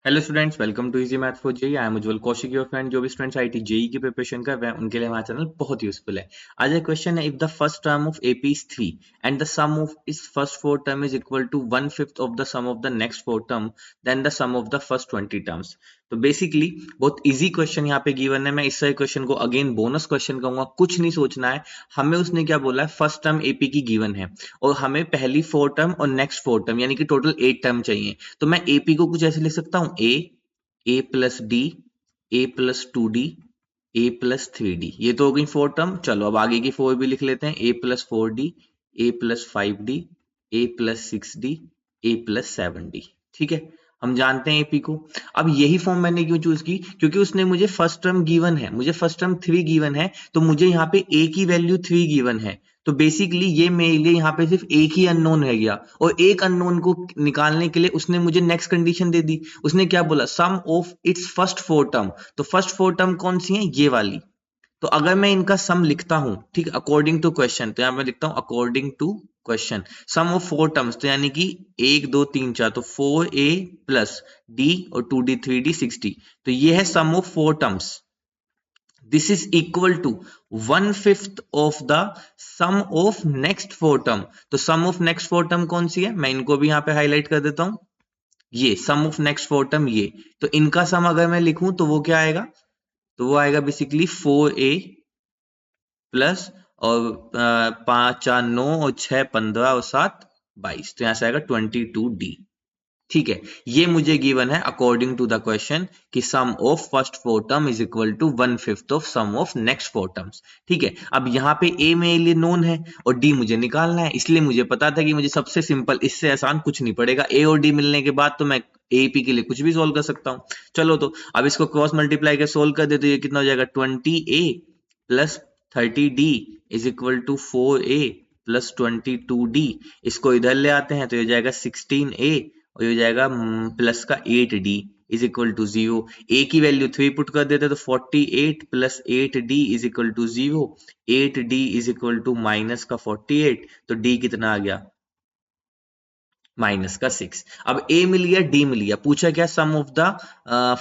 Hello students, welcome to easy math for JEE. I am Ujjwal Kaushik, your friend. जो भी students IIT JEE की preparation कर रहे हैं उनके लिए हमारा चैनल बहुत यूजफुल है। आज एक क्वेश्चन है, if the first term of AP is 3 and the sum of its first four term is equal to 1/5 of the sum of the next four term then the sum of the first 20 terms. तो basically बहुत easy question यहाँ पे given है। मैं इस question को again bonus question कहूंगा, कुछ नहीं सोचना है हमें। उसने क्या बोला है, फर्स्ट टर्म एपी की गिवन है और हमें पहली फोर टर्म और नेक्स्ट फोर टर्म यानी कि टोटल 8 टर्म चाहिए। तो मैं एपी को कुछ ऐसे लिख सकता हूँ, ए प्लस डी, ए प्लस 2d, ए प्लस 3d। ये तो हो गई फोर टर्म। चलो अब आगे की फोर भी लिख लेते हैं, ए प्लस 4d, ए प्लस 5d, ए प्लस 6d, ए प्लस 7d। ठीक है, हम जानते हैं एपी को। अब यही फॉर्म मैंने क्यों चूज की, क्योंकि उसने मुझे फर्स्ट टर्म गिवन है, मुझे फर्स्ट टर्म 3 गिवन है, तो मुझे यहाँ पे ए की वैल्यू 3 गिवन है। तो बेसिकली ये मेरे लिए यहाँ पे सिर्फ एक ही अननोन रह गया और एक अननोन को निकालने के लिए उसने मुझे नेक्स्ट कंडीशन दे दी। उसने क्या बोला, sum of its first four term. तो फर्स्ट फोर टर्म कौन सी है, ये वाली। तो अगर मैं इनका सम लिखता हूं, ठीक, अकॉर्डिंग टू क्वेश्चन, तो यहां मैं लिखता हूं according to question sum of four terms, तो यानी कि 1 2 3 4, तो 4a प्लस d और 2d 3d 6d। तो ये है sum of four terms. This is equal to 1/5 of the sum of next four term. तो sum of next four term कौन सी है, मैं इनको भी यहां पे हाईलाइट कर देता हूं। ये सम ऑफ नेक्स्ट फोर टर्म, ये तो इनका सम अगर मैं लिखूं तो वो क्या आएगा, तो वो आएगा बेसिकली 4a प्लस और 5 4 9 और 6 15 और 7 22। तो यहां से आएगा 22d। ठीक है, ये मुझे गिवन है अकॉर्डिंग टू द क्वेश्चन कि sum of first four term is equal to 1/5 of sum of next four terms. ठीक है, अब यहाँ पे ए मेरे लिए नोन है और डी मुझे निकालना है, इसलिए मुझे पता था कि मुझे सबसे सिंपल, इससे आसान कुछ नहीं पड़ेगा। ए और डी मिलने के बाद तो मैं एपी के लिए कुछ भी सोल्व कर सकता हूँ। चलो तो अब इसको क्रॉस मल्टीप्लाई कर सोल्व कर दे, तो ये कितना हो जाएगा, 20a plus 30d is equal to 4a plus 22d। इसको इधर ले आते हैं तो ये जाएगा 16a और ये हो जाएगा प्लस का 8d इज इक्वल टू 0। ए की वैल्यू 3 पुट कर देते तो 48 plus 8d is equal to 0। 8d is equal to minus का 48, तो d कितना आ गया, माइनस का 6। अब a मिल गया, d मिल गया, पूछा क्या, सम ऑफ द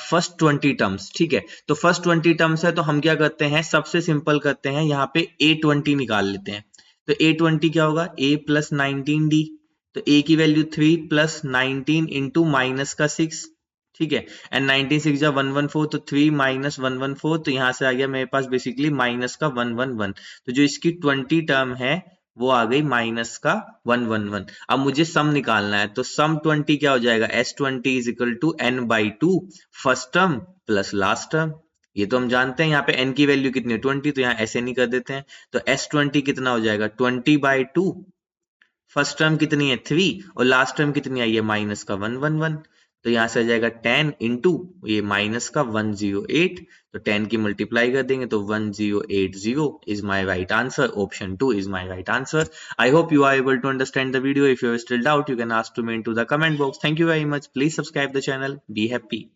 फर्स्ट 20 टर्म्स। ठीक है, तो फर्स्ट 20 टर्म्स है तो हम क्या करते हैं, सबसे सिंपल करते हैं, यहाँ पे a20 निकाल लेते हैं। तो a20 क्या होगा, a प्लस 19d। तो a की वैल्यू 3 प्लस 19 इंटू माइनस का 6। ठीक है, एंड 19 6 जा 114, तो 3 माइनस 114, तो यहां से आ गया मेरे पास बेसिकली माइनस का 111। तो जो इसकी 20 टर्म है वो आ गई माइनस का 111। अब मुझे सम निकालना है, तो सम 20 क्या हो जाएगा, S20 is equal to n/2 first term plus last term. ये तो हम जानते हैं, यहाँ पे n की वैल्यू कितनी है 20, तो यहाँ ऐसे नहीं कर देते हैं। तो S20 कितना हो जाएगा, 20/2। फर्स्ट टर्म कितनी है 3 और लास्ट टर्म कितनी आई है माइनस का 111। तो यहां से आ जाएगा 10 इंटू ये माइनस का 108। तो 10 की मल्टीप्लाई कर देंगे तो 1080 is my right answer. Option 2 is my right answer. I hope you are able to understand the video. If you are still doubt, you can ask to me into the comment box. Thank you very much. Please subscribe the channel. Be happy.